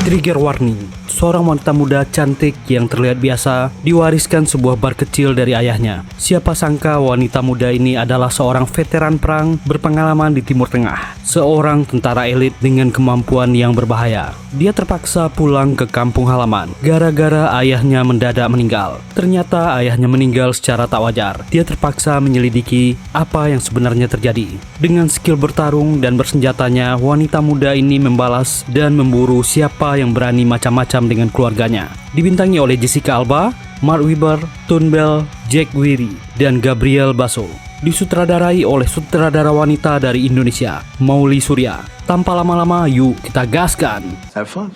Trigger warning, seorang wanita muda cantik yang terlihat biasa diwariskan sebuah bar kecil dari ayahnya. Siapa sangka wanita muda ini adalah seorang veteran perang berpengalaman di Timur Tengah. Seorang tentara elit dengan kemampuan yang berbahaya. Dia terpaksa pulang ke kampung halaman gara-gara ayahnya mendadak meninggal. Ternyata ayahnya meninggal secara tak wajar. Dia terpaksa menyelidiki apa yang sebenarnya terjadi. Dengan skill bertarung dan bersenjatanya, wanita muda ini membalas dan memburu siapa yang berani macam-macam dengan keluarganya. Dibintangi oleh Jessica Alba, Mark Webber, Tone Bell, Jack Weary, dan Gabriel Basso. Disutradarai oleh sutradara wanita dari Indonesia, Mauli Surya. Tanpa lama-lama, yuk kita gaskan. Have fun.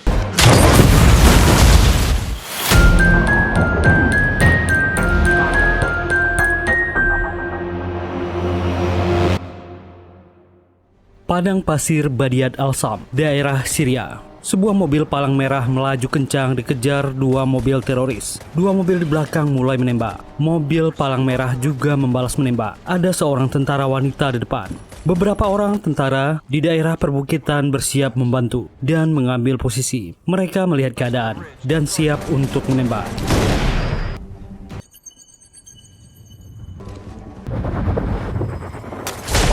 Padang pasir Badiad Al-Sam, daerah Syria. Sebuah mobil palang merah melaju kencang dikejar dua mobil teroris. Dua mobil di belakang mulai menembak. Mobil palang merah juga membalas menembak. Ada seorang tentara wanita di depan. Beberapa orang tentara di daerah perbukitan bersiap membantu dan mengambil posisi. Mereka melihat keadaan dan siap untuk menembak.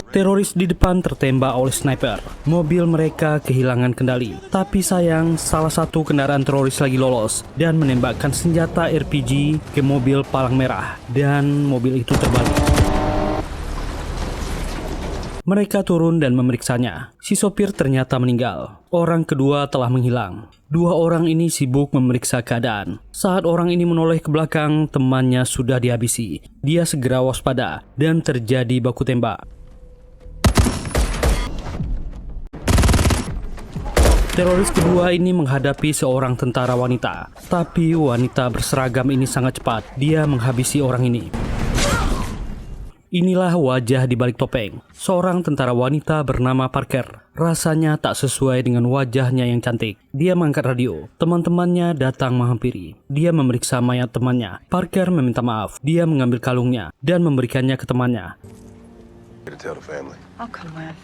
Teroris di depan tertembak oleh sniper. Mobil mereka kehilangan kendali. Tapi sayang, salah satu kendaraan teroris lagi lolos dan menembakkan senjata RPG ke mobil palang merah. Dan mobil itu terbalik. Mereka turun dan memeriksanya. Si sopir ternyata meninggal. Orang kedua telah menghilang. Dua orang ini sibuk memeriksa keadaan. Saat orang ini menoleh ke belakang, temannya sudah dihabisi. Dia segera waspada dan terjadi baku tembak. Teroris kedua ini menghadapi seorang tentara wanita. Tapi wanita berseragam ini sangat cepat. Dia menghabisi orang ini. Inilah wajah di balik topeng. Seorang tentara wanita bernama Parker. Rasanya tak sesuai dengan wajahnya yang cantik. Dia mengangkat radio. Teman-temannya datang menghampiri. Dia memeriksa mayat temannya. Parker meminta maaf. Dia mengambil kalungnya dan memberikannya ke temannya. I'll come with.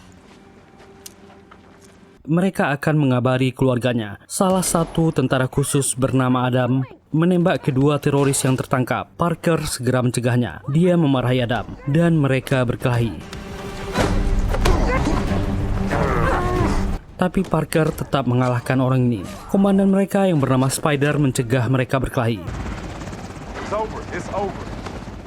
Mereka akan mengabari keluarganya. Salah satu tentara khusus bernama Adam menembak kedua teroris yang tertangkap. Parker segera mencegahnya. Dia memarahi Adam dan mereka berkelahi. Tapi Parker tetap mengalahkan orang ini. Komandan mereka yang bernama Spider mencegah mereka berkelahi. It's over.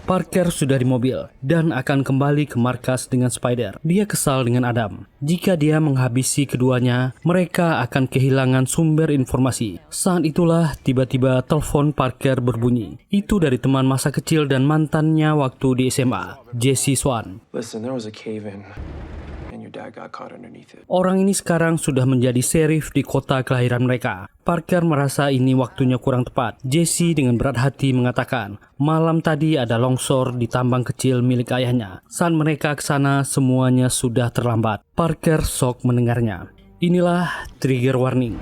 Parker sudah di mobil dan akan kembali ke markas dengan Spider. Dia kesal dengan Adam. Jika dia menghabisi keduanya, mereka akan kehilangan sumber informasi. Saat itulah tiba-tiba telepon Parker berbunyi. Itu dari teman masa kecil dan mantannya waktu di SMA, Jesse Swan. Listen, there was a cave-in, and your dad got caught underneath it. Orang ini sekarang sudah menjadi sheriff di kota kelahiran mereka. Parker merasa ini waktunya kurang tepat. Jesse dengan berat hati mengatakan, malam tadi ada longsor di tambang kecil milik ayahnya. Saat mereka ke sana, semuanya sudah terlambat. Parker shock mendengarnya. Inilah trigger warning.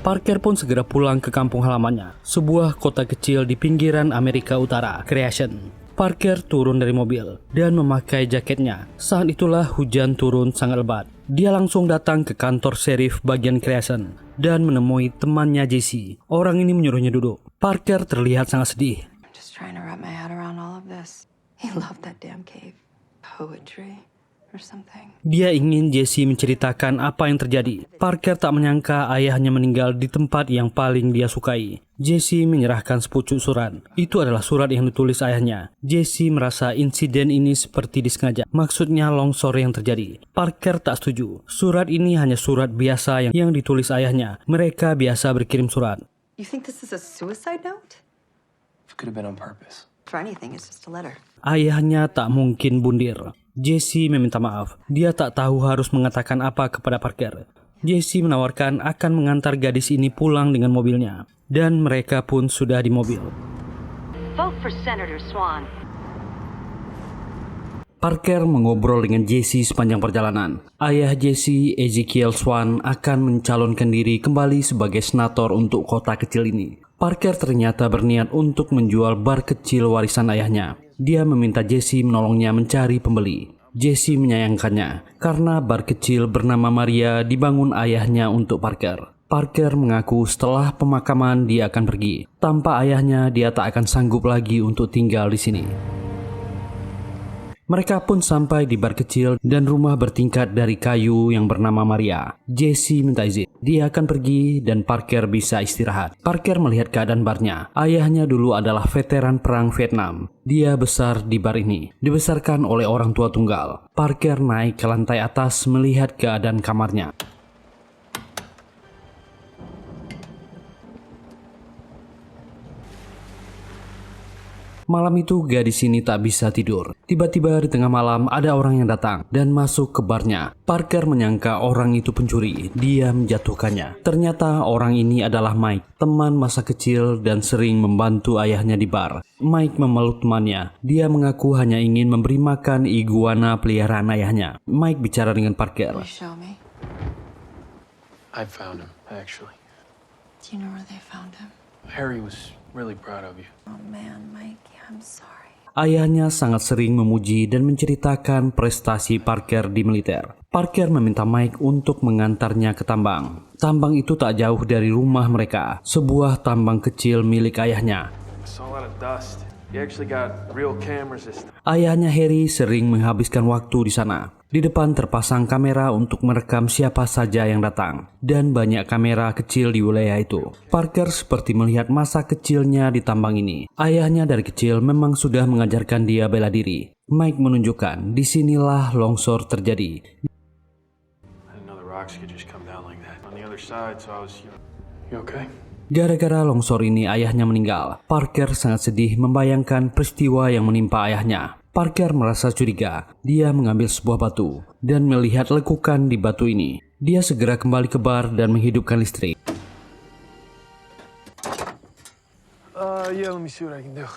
Parker pun segera pulang ke kampung halamannya, sebuah kota kecil di pinggiran Amerika Utara, Creation. Parker turun dari mobil dan memakai jaketnya. Saat itulah hujan turun sangat lebat. Dia langsung datang ke kantor sheriff bagian Creation dan menemui temannya Jesse. Orang ini menyuruhnya duduk. Parker terlihat sangat sedih. I'm just trying to wrap my head around all of this. He loved that damn cave. Poetry or something. Dia ingin Jesse menceritakan apa yang terjadi. Parker tak menyangka ayahnya meninggal di tempat yang paling dia sukai. Jesse menyerahkan sepucuk surat. Itu adalah surat yang ditulis ayahnya. Jesse merasa insiden ini seperti disengaja. Maksudnya longsor yang terjadi. Parker tak setuju. Surat ini hanya surat biasa yang ditulis ayahnya. Mereka biasa berkirim surat. You think this is a suicide note? It could have been on purpose. For anything, it's just a letter. Ayahnya tak mungkin bundir. Jesse meminta maaf. Dia tak tahu harus mengatakan apa kepada Parker. Jesse menawarkan akan mengantar gadis ini pulang dengan mobilnya. Dan mereka pun sudah di mobil. Vote for Senator Swan. Parker mengobrol dengan Jesse sepanjang perjalanan. Ayah Jesse, Ezekiel Swan, akan mencalonkan diri kembali sebagai senator untuk kota kecil ini. Parker ternyata berniat untuk menjual bar kecil warisan ayahnya. Dia meminta Jesse menolongnya mencari pembeli. Jesse menyayangkannya karena bar kecil bernama Maria dibangun ayahnya untuk Parker. Parker mengaku setelah pemakaman dia akan pergi. Tanpa ayahnya dia tak akan sanggup lagi untuk tinggal di sini. Mereka pun sampai di bar kecil dan rumah bertingkat dari kayu yang bernama Maria. Jesse minta izin. Dia akan pergi dan Parker bisa istirahat. Parker melihat keadaan barnya. Ayahnya dulu adalah veteran perang Vietnam. Dia besar di bar ini. Dibesarkan oleh orang tua tunggal. Parker naik ke lantai atas melihat keadaan kamarnya. Malam itu gadis ini tak bisa tidur. Tiba-tiba di tengah malam ada orang yang datang dan masuk ke barnya. Parker menyangka orang itu pencuri. Dia menjatuhkannya. Ternyata orang ini adalah Mike, teman masa kecil dan sering membantu ayahnya di bar. Mike memeluk temannya. Dia mengaku hanya ingin memberi makan iguana peliharaan ayahnya. Mike bicara dengan Parker. Will you show me? I found him, actually. Do you know where they found him? Harry was really proud of you. Oh man, Mikey, I'm sorry. Ayahnya sangat sering memuji dan menceritakan prestasi Parker di militer. Parker meminta Mike untuk mengantarnya ke tambang. Tambang itu tak jauh dari rumah mereka, sebuah tambang kecil milik ayahnya. I saw a lot of dust. You actually got real cameras this time. Ayahnya Harry sering menghabiskan waktu di sana. Di depan terpasang kamera untuk merekam siapa saja yang datang. Dan banyak kamera kecil di wilayah itu. Parker seperti melihat masa kecilnya di tambang ini. Ayahnya dari kecil memang sudah mengajarkan dia bela diri. Mike menunjukkan disinilah longsor terjadi. I didn't know the rocks could just come down like that. On the other side, so I was, you okay? Gara-gara longsor ini ayahnya meninggal. Parker sangat sedih membayangkan peristiwa yang menimpa ayahnya. Parker merasa curiga. Dia mengambil sebuah batu dan melihat lekukan di batu ini. Dia segera kembali ke bar dan menghidupkan listrik. Yeah, let me see what I can do.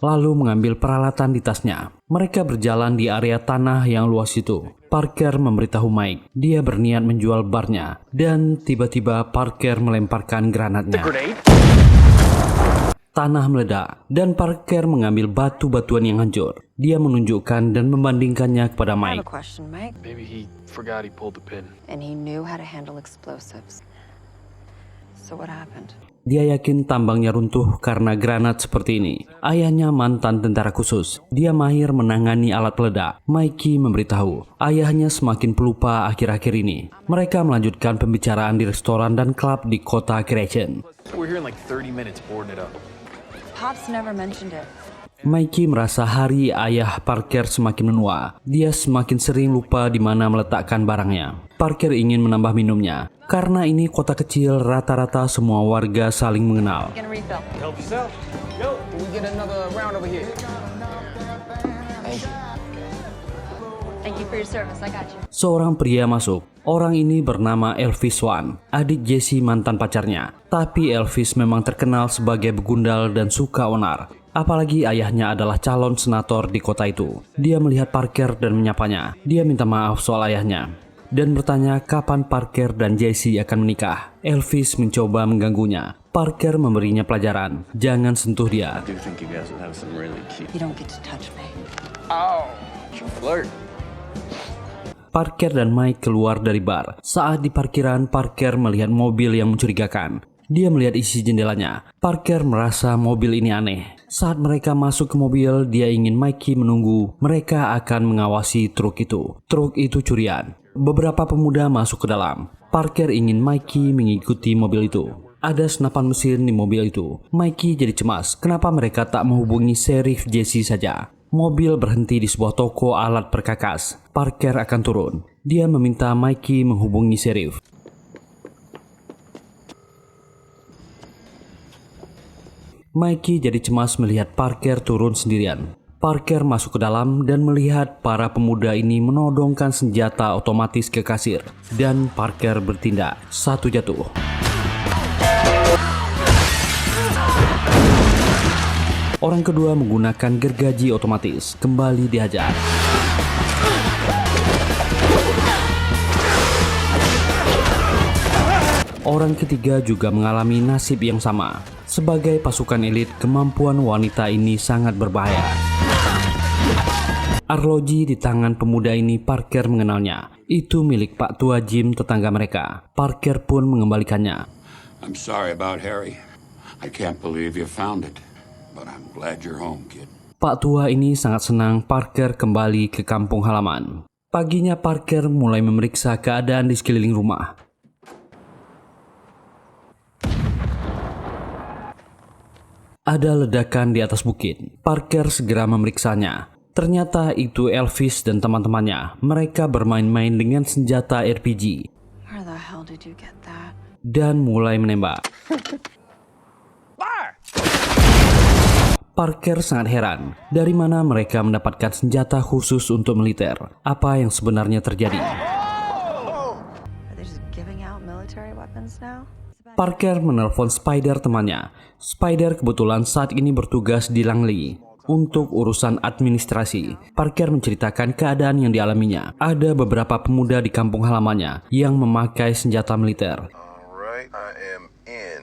Lalu mengambil peralatan di tasnya. Mereka berjalan di area tanah yang luas itu. Parker memberitahu Mike, dia berniat menjual barnya. Dan tiba-tiba Parker melemparkan granatnya. Tanah meledak, dan Parker mengambil batu-batuan yang hancur. Dia menunjukkan dan membandingkannya kepada I have a Mike. question, Mike. Maybe he forgot he pulled the pin. And he knew how to handle explosives. So what happened? Dia yakin tambangnya runtuh karena granat seperti ini. Ayahnya mantan tentara khusus. Dia mahir menangani alat peledak. Mikey memberitahu, ayahnya semakin pelupa akhir-akhir ini. Mereka melanjutkan pembicaraan di restoran dan klub di kota Crescent. We're here in like 30 minutes boarding it up. Pops never mentioned it. Mikey merasa hari ayah Parker semakin menua. Dia semakin sering lupa di mana meletakkan barangnya. Parker ingin menambah minumnya. Karena ini kota kecil, rata-rata semua warga saling mengenal. Gonna refill. Help yourself. Yo. Can we get another round over here? Thank you. Thank you for your service. I got you. Seorang pria masuk. Orang ini bernama Elvis Swan, adik Jesse mantan pacarnya. Tapi Elvis memang terkenal sebagai begundal dan suka onar. Apalagi ayahnya adalah calon senator di kota itu. Dia melihat Parker dan menyapanya. Dia minta maaf soal ayahnya dan bertanya kapan Parker dan Jesse akan menikah. Elvis mencoba mengganggunya. Parker memberinya pelajaran. Jangan sentuh dia. I do think you guys would have some really cute. You don't get to touch me. Oh, you flirt. Parker dan Mike keluar dari bar. Saat di parkiran, Parker melihat mobil yang mencurigakan. Dia melihat isi jendelanya. Parker merasa mobil ini aneh. Saat mereka masuk ke mobil, dia ingin Mikey menunggu. Mereka akan mengawasi truk itu. Truk itu curian. Beberapa pemuda masuk ke dalam. Parker ingin Mikey mengikuti mobil itu. Ada senapan mesin di mobil itu. Mikey jadi cemas. Kenapa mereka tak menghubungi Sheriff Jesse saja? Mobil berhenti di sebuah toko alat perkakas. Parker akan turun. Dia meminta Mikey menghubungi Sheriff. Mikey jadi cemas melihat Parker turun sendirian. Parker masuk ke dalam dan melihat para pemuda ini menodongkan senjata otomatis ke kasir. Dan Parker bertindak. Satu jatuh. Orang kedua menggunakan gergaji otomatis. Kembali dihajar. Orang ketiga juga mengalami nasib yang sama. Sebagai pasukan elit, kemampuan wanita ini sangat berbahaya. Arloji di tangan pemuda ini Parker mengenalnya. Itu milik Pak Tua Jim, tetangga mereka. Parker pun mengembalikannya. I'm sorry about Harry. I can't believe you found it. But I'm glad you're home, kid. Pak Tua ini sangat senang Parker kembali ke kampung halaman. Paginya Parker mulai memeriksa keadaan di sekeliling rumah. Ada ledakan di atas bukit. Parker segera memeriksanya. Ternyata itu Elvis dan teman-temannya. Mereka bermain-main dengan senjata RPG. Where the hell did you get that? Dan mulai menembak. Parker sangat heran. Dari mana mereka mendapatkan senjata khusus untuk militer? Apa yang sebenarnya terjadi? Are they just giving out military weapons now? Parker menelpon Spider temannya. Spider kebetulan saat ini bertugas di Langley untuk urusan administrasi. Parker menceritakan keadaan yang dialaminya. Ada beberapa pemuda di kampung halamannya yang memakai senjata militer. Alright, I am in.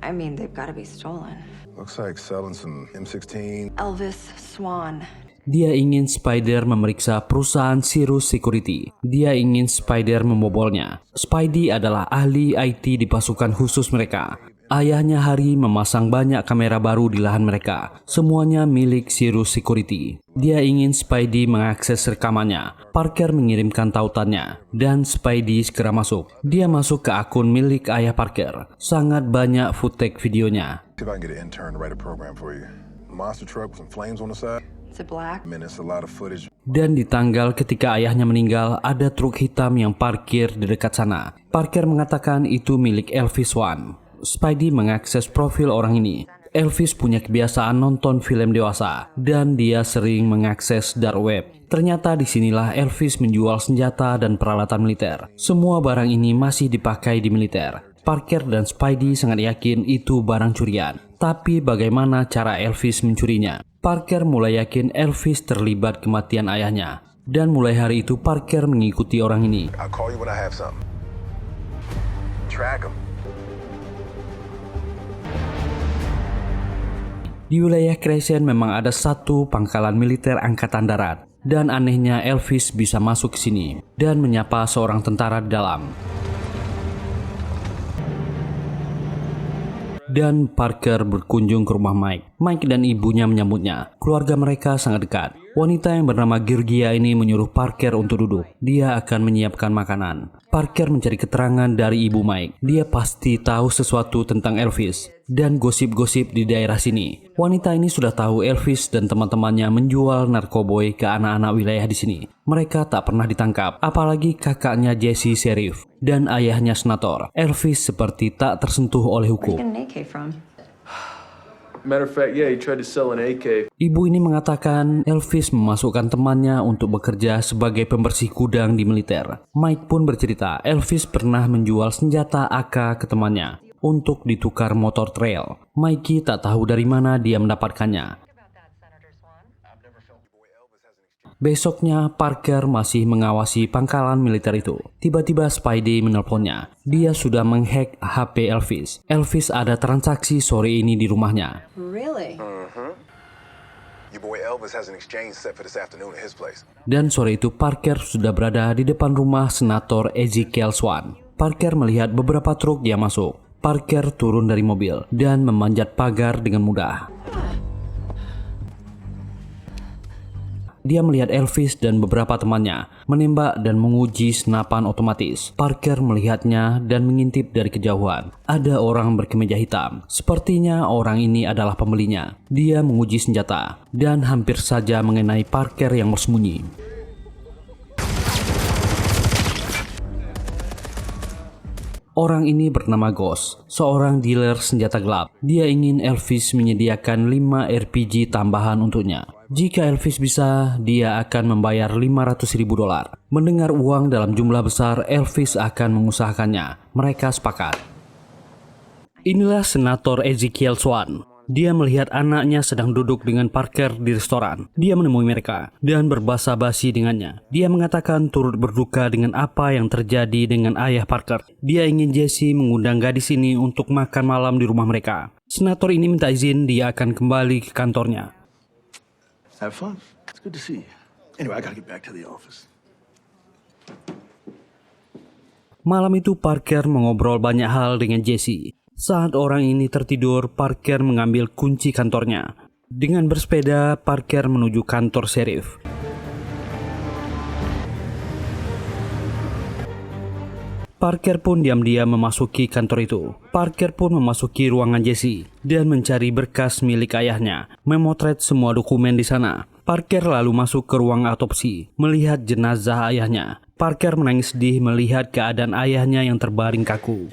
I mean, they've got to be stolen. Looks like selling some M16. Elvis Swan. Dia ingin Spider memeriksa perusahaan Sirius Security. Dia ingin Spider membobolnya. Spidey adalah ahli IT di pasukan khusus mereka. Ayahnya Harry memasang banyak kamera baru di lahan mereka. Semuanya milik Sirius Security. Dia ingin Spidey mengakses rekamannya. Parker mengirimkan tautannya. Dan Spidey segera masuk. Dia masuk ke akun milik ayah Parker. Sangat banyak footage videonya. See if I can get an intern to write a program for you. Monster truck with some flames on the side. Is it black? I mean, it's a lot of footage. Dan di tanggal ketika ayahnya meninggal, ada truk hitam yang parkir di dekat sana. Parker mengatakan itu milik Elvis Swan. Spidey mengakses profil orang ini. Elvis punya kebiasaan nonton film dewasa dan dia sering mengakses dark web. Ternyata disinilah Elvis menjual senjata dan peralatan militer. Semua barang ini masih dipakai di militer. Parker dan Spidey sangat yakin itu barang curian. Tapi bagaimana cara Elvis mencurinya? Parker mulai yakin Elvis terlibat kematian ayahnya. Dan mulai hari itu Parker mengikuti orang ini. I'll call you when I have something. Track 'em. Di wilayah Crescent memang ada satu pangkalan militer angkatan darat. Dan anehnya Elvis bisa masuk ke sini dan menyapa seorang tentara di dalam. Dan Parker berkunjung ke rumah Mike. Mike dan ibunya menyambutnya. Keluarga mereka sangat dekat. Wanita yang bernama Georgia ini menyuruh Parker untuk duduk. Dia akan menyiapkan makanan. Parker mencari keterangan dari ibu Mike. Dia pasti tahu sesuatu tentang Elvis dan gosip-gosip di daerah sini. Wanita ini sudah tahu Elvis dan teman-temannya menjual narkoboy ke anak-anak wilayah di sini. Mereka tak pernah ditangkap, apalagi kakaknya Jesse Sheriff dan ayahnya senator. Elvis seperti tak tersentuh oleh Where you hukum. get an AK from? Matter of fact, yeah, he tried to sell an AK. Ibu ini mengatakan Elvis memasukkan temannya untuk bekerja sebagai pembersih gudang di militer. Mike pun bercerita Elvis pernah menjual senjata AK ke temannya untuk ditukar motor trail. Mikey tak tahu dari mana dia mendapatkannya. Besoknya Parker masih mengawasi pangkalan militer itu. Tiba-tiba Spidey menelponnya. Dia sudah menghack HP Elvis. Elvis ada transaksi sore ini di rumahnya. Really? Your boy Elvis has an exchange set for this afternoon at his place. Dan sore itu Parker sudah berada di depan rumah Senator Ezekiel Swan. Parker melihat beberapa truk yang masuk. Parker turun dari mobil dan memanjat pagar dengan mudah. Dia melihat Elvis dan beberapa temannya menembak dan menguji senapan otomatis. Parker melihatnya dan mengintip dari kejauhan. Ada orang berkemeja hitam. Sepertinya orang ini adalah pembelinya. Dia menguji senjata dan hampir saja mengenai Parker yang bersembunyi. Orang ini bernama Ghost, seorang dealer senjata gelap. Dia ingin Elvis menyediakan 5 RPG tambahan untuknya. Jika Elvis bisa, dia akan membayar $500.000. Mendengar uang dalam jumlah besar, Elvis akan mengusahakannya. Mereka sepakat. Inilah Senator Ezekiel Swan. Dia melihat anaknya sedang duduk dengan Parker di restoran. Dia menemui mereka dan berbasa-basi dengannya. Dia mengatakan turut berduka dengan apa yang terjadi dengan ayah Parker. Dia ingin Jesse mengundang gadis ini untuk makan malam di rumah mereka. Senator ini minta izin dia akan kembali ke kantornya. Have fun. It's good to see you. Anyway, I gotta get back to the office. Malam itu Parker mengobrol banyak hal dengan Jesse. Saat orang ini tertidur, Parker mengambil kunci kantornya. Dengan bersepeda, Parker menuju kantor sheriff. Parker pun diam-diam memasuki kantor itu. Parker pun memasuki ruangan Jesse dan mencari berkas milik ayahnya, memotret semua dokumen di sana. Parker lalu masuk ke ruang autopsi, melihat jenazah ayahnya. Parker menangis sedih melihat keadaan ayahnya yang terbaring kaku.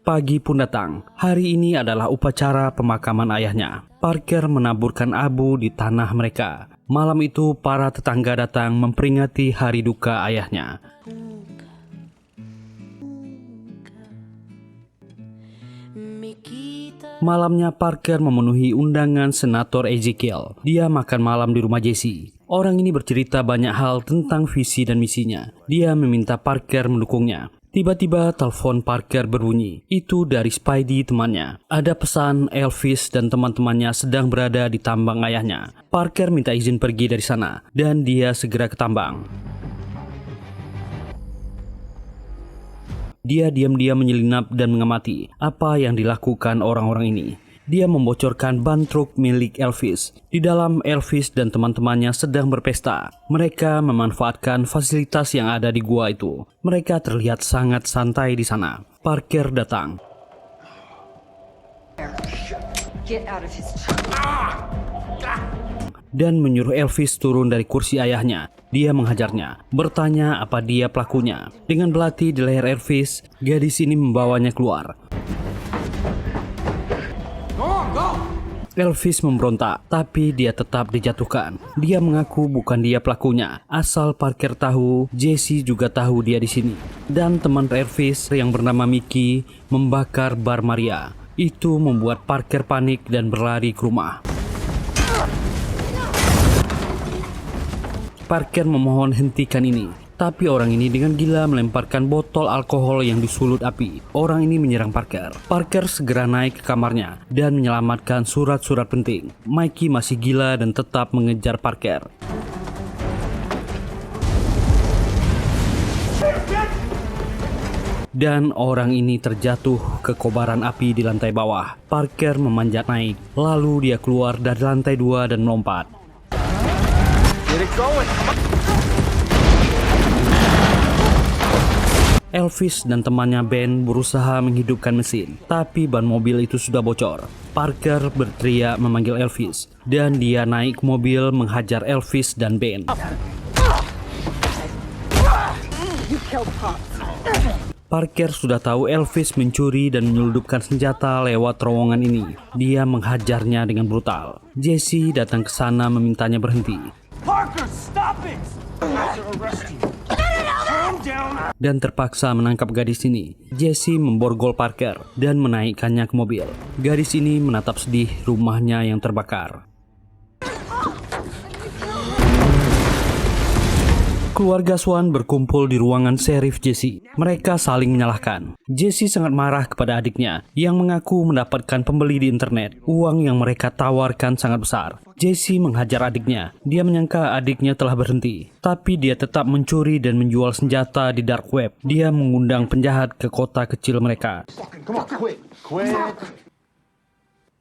Pagi pun datang. Hari ini adalah upacara pemakaman ayahnya. Parker menaburkan abu di tanah mereka. Malam itu para tetangga datang memperingati hari duka ayahnya. Malamnya Parker memenuhi undangan Senator Ezekiel. Dia makan malam di rumah Jesse. Orang ini bercerita banyak hal tentang visi dan misinya. Dia meminta Parker mendukungnya. Tiba-tiba telepon Parker berbunyi. Itu dari Spidey temannya. Ada pesan Elvis dan teman-temannya sedang berada di tambang ayahnya. Parker minta izin pergi dari sana dan dia segera ke tambang. Dia diam-diam menyelinap dan mengamati apa yang dilakukan orang-orang ini. Dia membocorkan ban truk milik Elvis. Di dalam, Elvis dan teman-temannya sedang berpesta. Mereka memanfaatkan fasilitas yang ada di gua itu. Mereka terlihat sangat santai di sana. Parker datang. Dan menyuruh Elvis turun dari kursi ayahnya. Dia menghajarnya, bertanya apa dia pelakunya. Dengan belati di leher Elvis, gadis ini membawanya keluar. Elvis memberontak, tapi dia tetap dijatuhkan. Dia mengaku bukan dia pelakunya. Asal Parker tahu, Jesse juga tahu dia di sini. Dan teman Elvis yang bernama Mickey membakar bar Maria. Itu membuat Parker panik dan berlari ke rumah. Parker memohon hentikan ini. Tapi orang ini dengan gila melemparkan botol alkohol yang disulut api. Orang ini menyerang Parker. Parker segera naik ke kamarnya dan menyelamatkan surat-surat penting. Mikey masih gila dan tetap mengejar Parker. Dan orang ini terjatuh ke kobaran api di lantai bawah. Parker memanjat naik. Lalu dia keluar dari lantai 2 dan melompat. Get it going. Elvis dan temannya Ben berusaha menghidupkan mesin, tapi ban mobil itu sudah bocor. Parker berteriak memanggil Elvis, dan dia naik ke mobil menghajar Elvis dan Ben. Parker sudah tahu Elvis mencuri dan menyelundupkan senjata lewat terowongan ini. Dia menghajarnya dengan brutal. Jesse datang ke sana memintanya berhenti. Parker, stop it! Dan terpaksa menangkap gadis ini. Jesse memborgol Parker dan menaikkannya ke mobil. Gadis ini menatap sedih rumahnya yang terbakar. Keluarga Swan berkumpul di ruangan Sheriff Jesse. Mereka saling menyalahkan. Jesse sangat marah kepada adiknya yang mengaku mendapatkan pembeli di internet. Uang yang mereka tawarkan sangat besar. Jesse menghajar adiknya. Dia menyangka adiknya telah berhenti, tapi dia tetap mencuri dan menjual senjata di dark web. Dia mengundang penjahat ke kota kecil mereka. Come on, quit.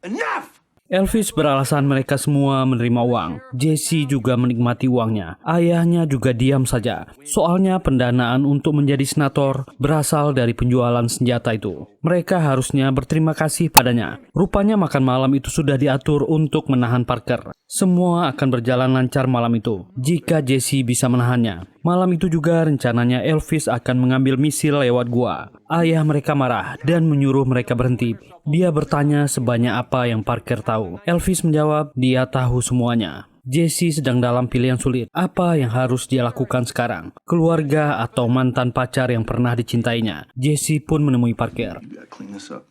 Enough! Elvis beralasan mereka semua menerima uang. Jesse juga menikmati uangnya. Ayahnya juga diam saja. Soalnya pendanaan untuk menjadi senator berasal dari penjualan senjata itu. Mereka harusnya berterima kasih padanya. Rupanya makan malam itu sudah diatur untuk menahan Parker. Semua akan berjalan lancar malam itu, jika Jesse bisa menahannya. Malam itu juga rencananya Elvis akan mengambil misil lewat gua. Ayah mereka marah dan menyuruh mereka berhenti. Dia bertanya sebanyak apa yang Parker tahu. Elvis menjawab dia tahu semuanya. Jesse sedang dalam pilihan sulit. Apa yang harus dia lakukan sekarang? Keluarga atau mantan pacar yang pernah dicintainya? Jesse pun menemui Parker. You gotta clean this up.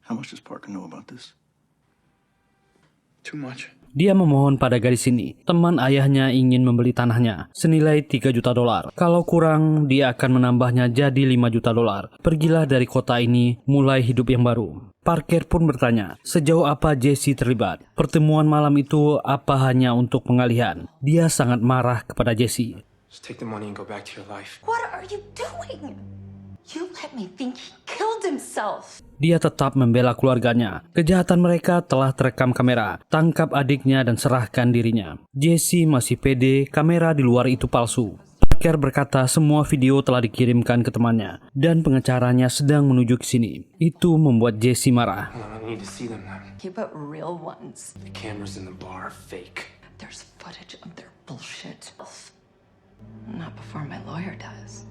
How much does Parker know about this? Too much. Dia memohon pada gadis ini. Teman ayahnya ingin membeli tanahnya senilai $3 juta. Kalau kurang, dia akan menambahnya jadi $5 juta. Pergilah dari kota ini, mulai hidup yang baru. Parker pun bertanya, sejauh apa Jesse terlibat? Pertemuan malam itu apa hanya untuk pengalihan? Dia sangat marah kepada Jesse. Just take the money and go back to your life. What are you doing? You let me think he killed himself. Dia tetap membela keluarganya. Kejahatan mereka telah terekam kamera. Tangkap adiknya dan serahkan dirinya. Jesse masih pede, kamera di luar itu palsu. Parker berkata semua video telah dikirimkan ke temannya dan pengacaranya sedang menuju ke sini. Itu membuat Jesse marah. I need to see them now. Yeah, but real ones. The cameras in the bar are fake. There's footage of their bullshit. Not before my lawyer does.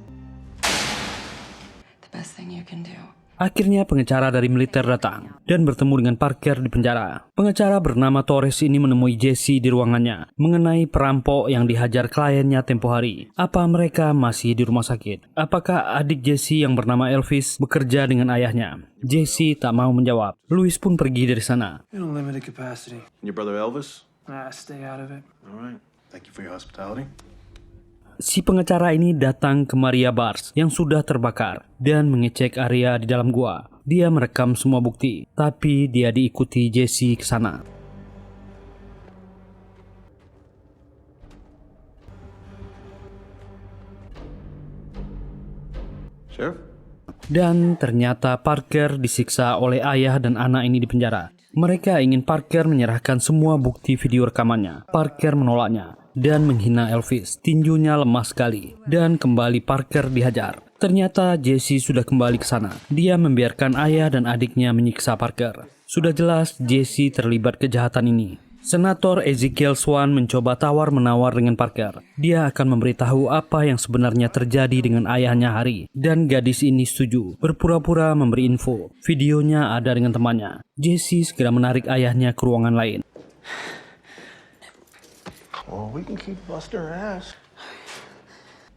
The best thing you can do. Akhirnya pengacara dari militer datang dan bertemu dengan Parker di penjara. Pengacara bernama Torres ini menemui Jesse di ruangannya mengenai perampok yang dihajar kliennya tempo hari. Apa mereka masih di rumah sakit? Apakah adik Jesse yang bernama Elvis bekerja dengan ayahnya? Jesse tak mau menjawab. Louis pun pergi dari sana. In a limited capacity. Your brother Elvis? Stay out of it. All right. Thank you for your hospitality. Si pengacara ini datang ke Maria Bars yang sudah terbakar dan mengecek area di dalam gua. Dia merekam semua bukti, tapi dia diikuti Jesse ke sana. Sheriff? Dan ternyata Parker disiksa oleh ayah dan anak ini di penjara. Mereka ingin Parker menyerahkan semua bukti video rekamannya. Parker menolaknya dan menghina Elvis. Tinjunya lemah sekali dan kembali Parker dihajar. Ternyata Jesse sudah kembali ke sana. Dia membiarkan ayah dan adiknya menyiksa Parker. Sudah jelas Jesse terlibat kejahatan ini. Senator Ezekiel Swan mencoba tawar-menawar dengan Parker. Dia akan memberitahu apa yang sebenarnya terjadi dengan ayahnya Harry. Dan gadis ini setuju, berpura-pura memberi info. Videonya ada dengan temannya. Jesse segera menarik ayahnya ke ruangan lain. Well, we can keep busting her ass.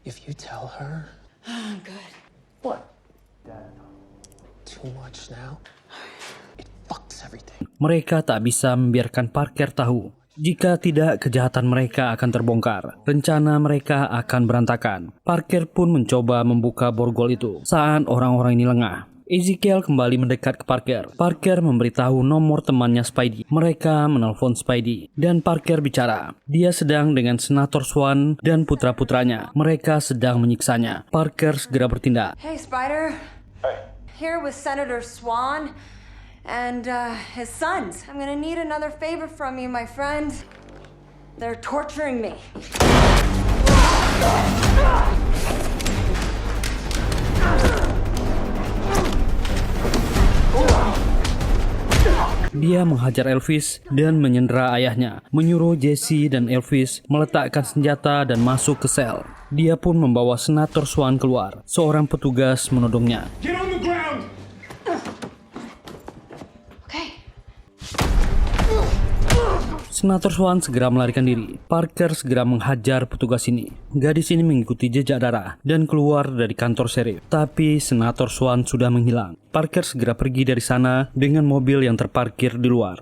If you tell her I'm good. What? too much now, it fucks everything. Mereka tak bisa membiarkan Parker tahu. Jika tidak, kejahatan mereka akan terbongkar. Rencana mereka akan berantakan. Parker pun mencoba membuka borgol itu saat orang-orang ini lengah. Ezekiel kembali mendekat ke Parker. Parker memberitahu nomor temannya Spidey. Mereka menelpon Spidey dan Parker bicara. Dia sedang dengan Senator Swan dan putra-putranya. Mereka sedang menyiksanya. Parker segera bertindak. Hey, Spider. Hey. Here with Senator Swan and his sons. I'm gonna need another favor from you, my friend. They're torturing me. Dia menghajar Elvis dan menyandera ayahnya, menyuruh Jesse dan Elvis meletakkan senjata dan masuk ke sel. Dia pun membawa Senator Swan keluar. Seorang petugas menodongnya. Get on the ground! Okay. Senator Swan segera melarikan diri. Parker segera menghajar petugas ini. Gadis ini mengikuti jejak darah dan keluar dari kantor sheriff. Tapi Senator Swan sudah menghilang. Parker segera pergi dari sana dengan mobil yang terparkir di luar.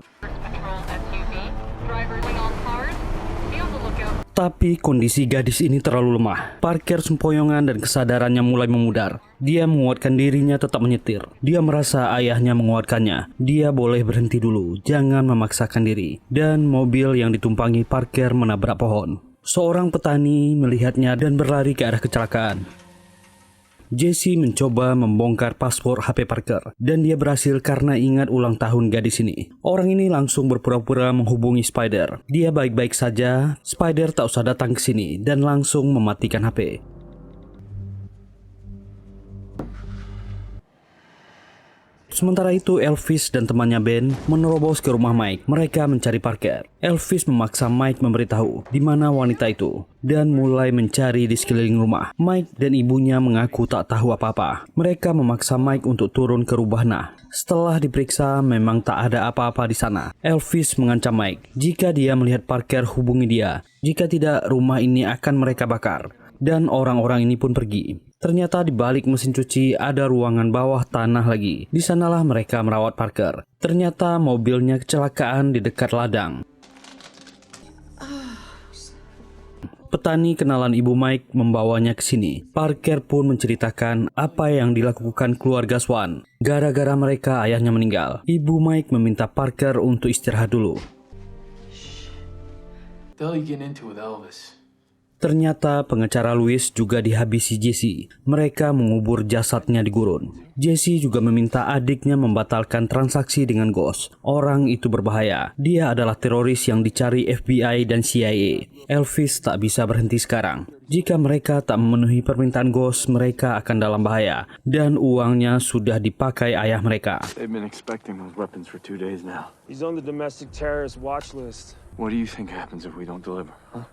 Tapi kondisi gadis ini terlalu lemah. Parker sempoyongan dan kesadarannya mulai memudar. Dia menguatkan dirinya tetap menyetir. Dia merasa ayahnya menguatkannya. Dia boleh berhenti dulu, jangan memaksakan diri. Dan mobil yang ditumpangi Parker menabrak pohon. Seorang petani melihatnya dan berlari ke arah kecelakaan. Jesse mencoba membongkar paspor HP Parker dan dia berhasil karena ingat ulang tahun gadis ini. Orang ini langsung berpura-pura menghubungi Spider. Dia baik-baik saja. Spider tak usah datang ke sini dan langsung mematikan HP. Sementara itu Elvis dan temannya Ben menerobos ke rumah Mike. Mereka mencari Parker. Elvis memaksa Mike memberitahu di mana wanita itu dan mulai mencari di sekeliling rumah. Mike dan ibunya mengaku tak tahu apa-apa. Mereka memaksa Mike untuk turun ke Rubahna. Setelah diperiksa memang tak ada apa-apa di sana. Elvis mengancam Mike, jika dia melihat Parker hubungi dia. Jika tidak, rumah ini akan mereka bakar. Dan orang-orang ini pun pergi. Ternyata di balik mesin cuci ada ruangan bawah tanah lagi. Di sanalah mereka merawat Parker. Ternyata mobilnya kecelakaan di dekat ladang. Petani kenalan ibu Mike membawanya ke sini. Parker pun menceritakan apa yang dilakukan keluarga Swan. Gara-gara mereka ayahnya meninggal. Ibu Mike meminta Parker untuk istirahat dulu. The hell you getting into with Elvis? Ternyata pengacara Louis juga dihabisi Jesse. Mereka mengubur jasadnya di gurun. Jesse juga meminta adiknya membatalkan transaksi dengan Ghost. Orang itu berbahaya. Dia adalah teroris yang dicari FBI dan CIA. Elvis tak bisa berhenti sekarang. Jika mereka tak memenuhi permintaan Ghost, mereka akan dalam bahaya. Dan uangnya sudah dipakai ayah mereka. They've been expecting those weapons for 2 days now. He's on the domestic terrorist watch list. What do you think happens if we don't deliver? Huh?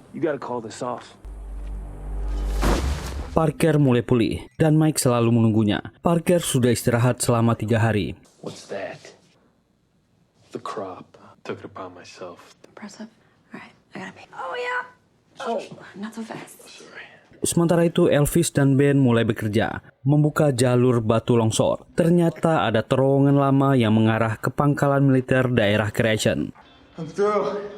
You gotta call this off. Parker mulai pulih dan Mike selalu menunggunya. Parker sudah istirahat selama 3 hari. What's that? The crop. Took it upon myself. Impressive. All right, I gotta pee. Oh, yeah. Oh, not so fast. Sorry. Sementara itu Elvis dan Ben mulai bekerja, membuka jalur batu longsor. Ternyata ada terowongan lama yang mengarah ke pangkalan militer daerah Creation. I'm through.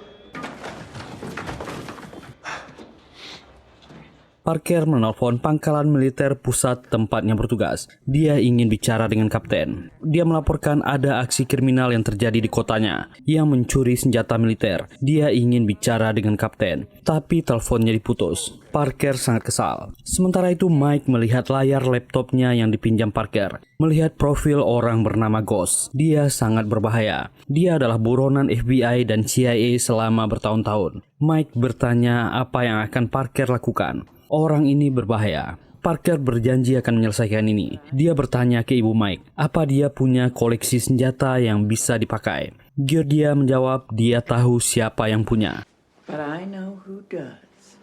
Parker menelpon pangkalan militer pusat tempatnya bertugas. Dia ingin bicara dengan kapten. Dia melaporkan ada aksi kriminal yang terjadi di kotanya yang mencuri senjata militer. Dia ingin bicara dengan kapten, tapi teleponnya diputus. Parker sangat kesal. Sementara itu Mike melihat layar laptopnya yang dipinjam Parker. Melihat profil orang bernama Ghost. Dia sangat berbahaya. Dia adalah buronan FBI dan CIA selama bertahun-tahun. Mike bertanya apa yang akan Parker lakukan. Orang ini berbahaya. Parker berjanji akan menyelesaikan ini. Dia bertanya ke ibu Mike, apa dia punya koleksi senjata yang bisa dipakai. Georgia menjawab dia tahu siapa yang punya. But I know who does.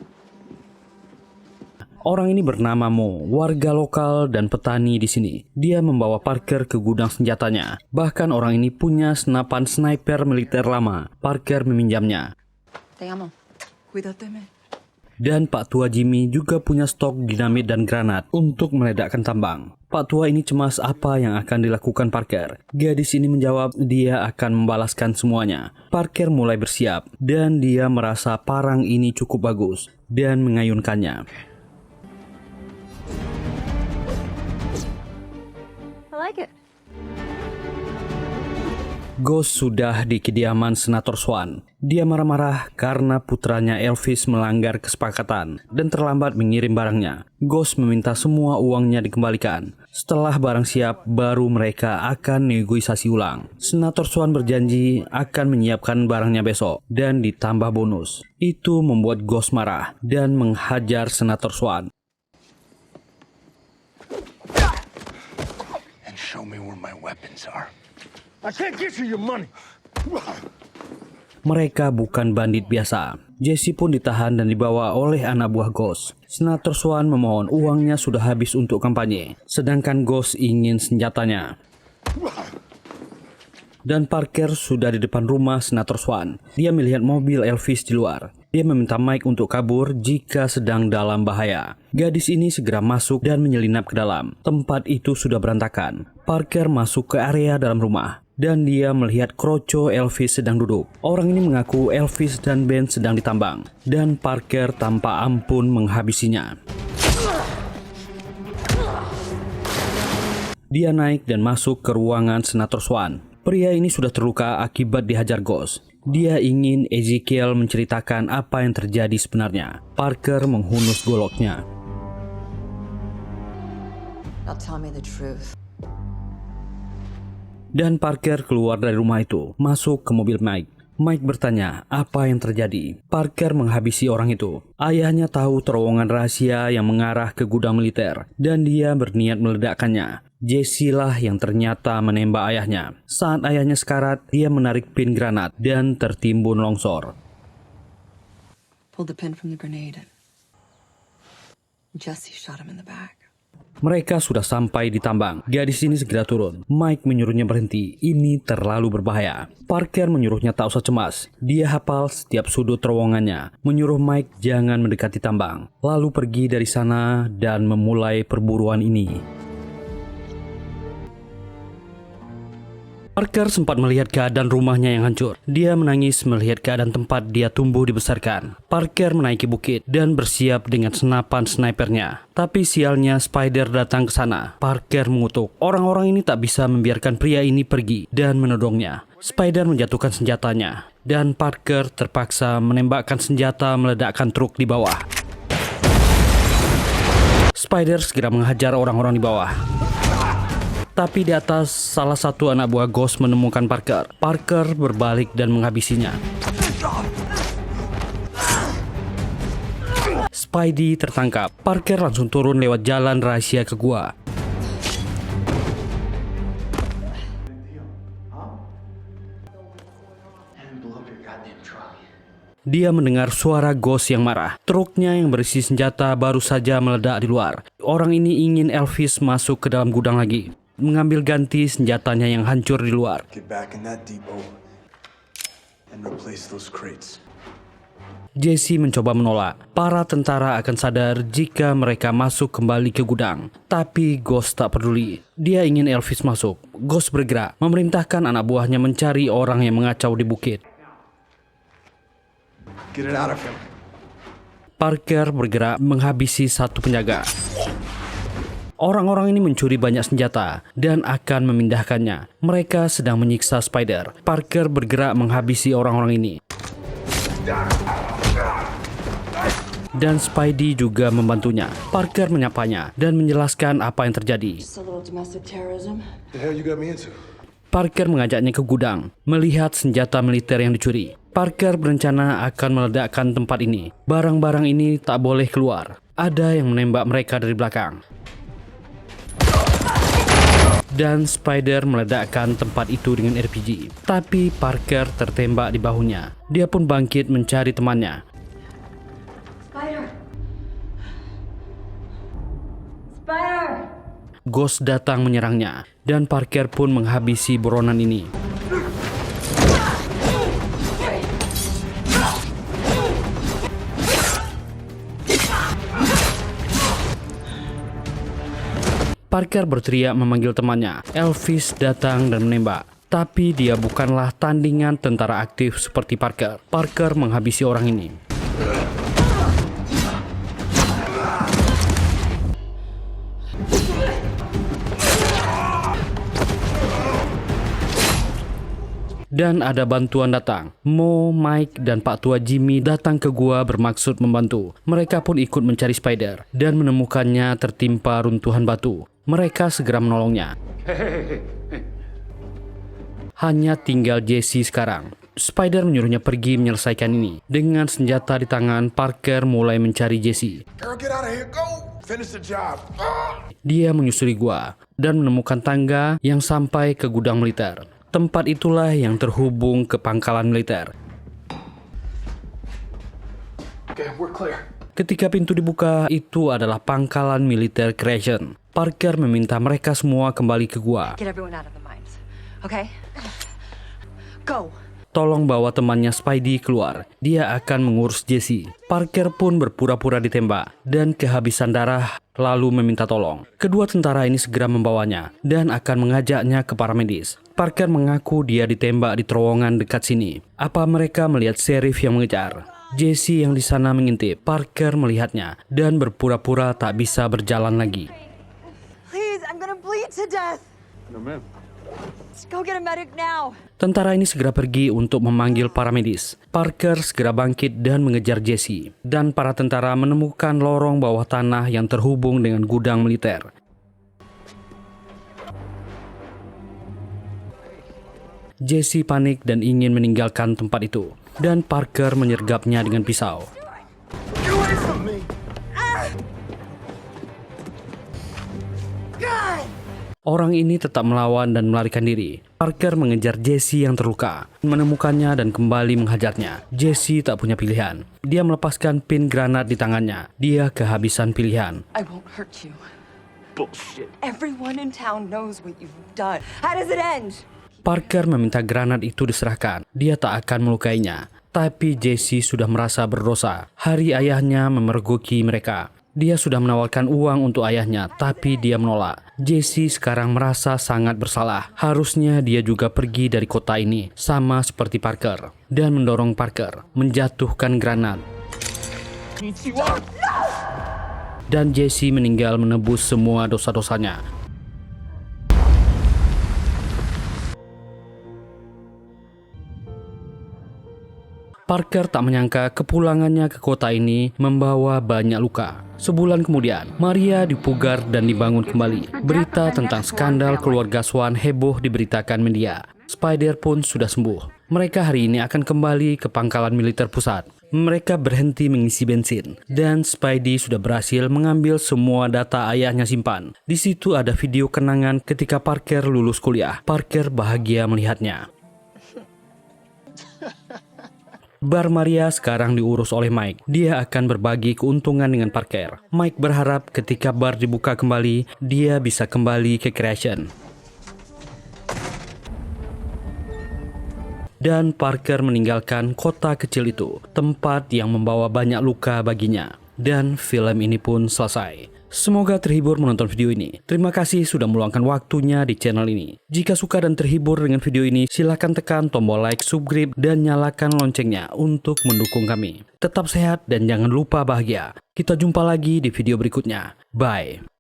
Orang ini bernama Mo, warga lokal dan petani di sini. Dia membawa Parker ke gudang senjatanya. Bahkan orang ini punya senapan sniper militer lama. Parker meminjamnya. Te amo. Cuídate, me. Dan Pak Tua Jimmy juga punya stok dinamit dan granat untuk meledakkan tambang. Pak Tua ini cemas apa yang akan dilakukan Parker. Gadis ini menjawab dia akan membalaskan semuanya. Parker mulai bersiap dan dia merasa parang ini cukup bagus dan mengayunkannya. I like it. Ghost sudah di kediaman Senator Swan. Dia marah-marah karena putranya Elvis melanggar kesepakatan dan terlambat mengirim barangnya. Ghost meminta semua uangnya dikembalikan. Setelah barang siap, baru mereka akan negosiasi ulang. Senator Swan berjanji akan menyiapkan barangnya besok dan ditambah bonus. Itu membuat Ghost marah dan menghajar Senator Swan. And show me where my weapons are. I can't get you your money. Mereka bukan bandit biasa. Jesse pun ditahan dan dibawa oleh anak buah Ghost. Senator Swan memohon uangnya sudah habis untuk kampanye, sedangkan Ghost ingin senjatanya. Dan Parker sudah di depan rumah Senator Swan. Dia melihat mobil Elvis di luar. Dia meminta Mike untuk kabur jika sedang dalam bahaya. Gadis ini segera masuk dan menyelinap ke dalam. Tempat itu sudah berantakan. Parker masuk ke area dalam rumah. Dan dia melihat kroco Elvis sedang duduk. Orang ini mengaku Elvis dan Ben sedang ditambang. Dan Parker tanpa ampun menghabisinya. Dia naik dan masuk ke ruangan Senator Swan. Pria ini sudah terluka akibat dihajar Ghost. Dia ingin Ezekiel menceritakan apa yang terjadi sebenarnya. Parker menghunus goloknya. Now tell me the truth. Dan Parker keluar dari rumah itu, masuk ke mobil Mike. Mike bertanya apa yang terjadi. Parker menghabisi orang itu. Ayahnya tahu terowongan rahasia yang mengarah ke gudang militer, dan dia berniat meledakkannya. Jesse lah yang ternyata menembak ayahnya. Saat ayahnya sekarat, dia menarik pin granat dan tertimbun longsor. Pulled the pin from the grenade. Jesse shot him in the back. Mereka sudah sampai di tambang. Gadis ini segera turun. Mike menyuruhnya berhenti. Ini terlalu berbahaya. Parker menyuruhnya tak usah cemas. Dia hafal setiap sudut terowongannya. Menyuruh Mike jangan mendekati tambang. Lalu pergi dari sana dan memulai perburuan ini. Parker sempat melihat keadaan rumahnya yang hancur. Dia menangis melihat keadaan tempat dia tumbuh dibesarkan. Parker menaiki bukit dan bersiap dengan senapan snipernya. Tapi sialnya Spider datang ke sana. Parker mengutuk. Orang-orang ini tak bisa membiarkan pria ini pergi dan menodongnya. Spider menjatuhkan senjatanya dan Parker terpaksa menembakkan senjata meledakkan truk di bawah. Spider segera menghajar orang-orang di bawah. Tapi di atas, salah satu anak buah Ghost menemukan Parker. Parker berbalik dan menghabisinya. Spidey tertangkap. Parker langsung turun lewat jalan rahasia ke gua. Dia mendengar suara Ghost yang marah. Truknya yang berisi senjata baru saja meledak di luar. Orang ini ingin Elvis masuk ke dalam gudang lagi, mengambil ganti senjatanya yang hancur di luar. Jesse mencoba menolak. Para tentara akan sadar jika mereka masuk kembali ke gudang. Tapi Ghost tak peduli. Dia ingin Elvis masuk. Ghost bergerak, memerintahkan anak buahnya mencari orang yang mengacau di bukit. Parker bergerak menghabisi satu penjaga. Orang-orang ini mencuri banyak senjata dan akan memindahkannya. Mereka sedang menyiksa Spider. Parker bergerak menghabisi orang-orang ini. Dan Spidey juga membantunya. Parker menyapanya dan menjelaskan apa yang terjadi. Parker mengajaknya ke gudang, melihat senjata militer yang dicuri. Parker berencana akan meledakkan tempat ini. Barang-barang ini tak boleh keluar. Ada yang menembak mereka dari belakang. Dan Spider meledakkan tempat itu dengan RPG. Tapi Parker tertembak di bahunya. Dia pun bangkit mencari temannya. Spider! Spider! Ghost datang menyerangnya. Dan Parker pun menghabisi buronan ini. Parker berteriak memanggil temannya. Elvis datang dan menembak. Tapi dia bukanlah tandingan tentara aktif seperti Parker. Parker menghabisi orang ini. Dan ada bantuan datang. Mo, Mike, dan Pak Tua Jimmy datang ke gua bermaksud membantu. Mereka pun ikut mencari Spider dan menemukannya tertimpa runtuhan batu. Mereka segera menolongnya. Hanya tinggal Jesse sekarang. Spider menyuruhnya pergi menyelesaikan ini. Dengan senjata di tangan, Parker mulai mencari Jesse. Dia menyusuri gua dan menemukan tangga yang sampai ke gudang militer. Tempat itulah yang terhubung ke pangkalan militer. Ketika pintu dibuka, itu adalah pangkalan militer Creation. Parker meminta mereka semua kembali ke gua. Tolong bawa temannya Spidey keluar. Dia akan mengurus Jesse. Parker pun berpura-pura ditembak dan kehabisan darah, lalu meminta tolong. Kedua tentara ini segera membawanya dan akan mengajaknya ke para medis. Parker mengaku dia ditembak di terowongan dekat sini. Apa mereka melihat sheriff yang mengejar? Jesse yang di sana mengintip. Parker melihatnya dan berpura-pura tak bisa berjalan lagi. Please, I'm gonna bleed to death. No, ma'am. Let's go get a medic now. Tentara ini segera pergi untuk memanggil para medis. Parker segera bangkit dan mengejar Jesse. Dan para tentara menemukan lorong bawah tanah yang terhubung dengan gudang militer. Jesse panik dan ingin meninggalkan tempat itu. Dan Parker menyergapnya dengan pisau. Orang ini tetap melawan dan melarikan diri. Parker mengejar Jesse yang terluka, menemukannya dan kembali menghajarnya. Jesse tak punya pilihan. Dia melepaskan pin granat di tangannya. Dia kehabisan pilihan. I won't hurt you. Bullshit. Everyone in town knows what you've done. How does it end? Parker meminta granat itu diserahkan. Dia tak akan melukainya. Tapi Jesse sudah merasa berdosa. Hari ayahnya memergoki mereka. Dia sudah menawarkan uang untuk ayahnya, tapi dia menolak. Jesse sekarang merasa sangat bersalah. Harusnya dia juga pergi dari kota ini, sama seperti Parker, dan mendorong Parker menjatuhkan granat. Dan Jesse meninggal menebus semua dosa-dosanya. Parker tak menyangka kepulangannya ke kota ini membawa banyak luka. Sebulan kemudian, Maria dipugar dan dibangun kembali. Berita tentang skandal keluarga Swan heboh diberitakan media. Spider pun sudah sembuh. Mereka hari ini akan kembali ke pangkalan militer pusat. Mereka berhenti mengisi bensin. Dan Spidey sudah berhasil mengambil semua data ayahnya simpan. Di situ ada video kenangan ketika Parker lulus kuliah. Parker bahagia melihatnya. Bar Maria sekarang diurus oleh Mike. Dia akan berbagi keuntungan dengan Parker. Mike berharap ketika bar dibuka kembali, dia bisa kembali ke Creation. Dan Parker meninggalkan kota kecil itu, tempat yang membawa banyak luka baginya. Dan film ini pun selesai. Semoga terhibur menonton video ini. Terima kasih sudah meluangkan waktunya di channel ini. Jika suka dan terhibur dengan video ini, silahkan tekan tombol like, subscribe, dan nyalakan loncengnya untuk mendukung kami. Tetap sehat dan jangan lupa bahagia. Kita jumpa lagi di video berikutnya. Bye.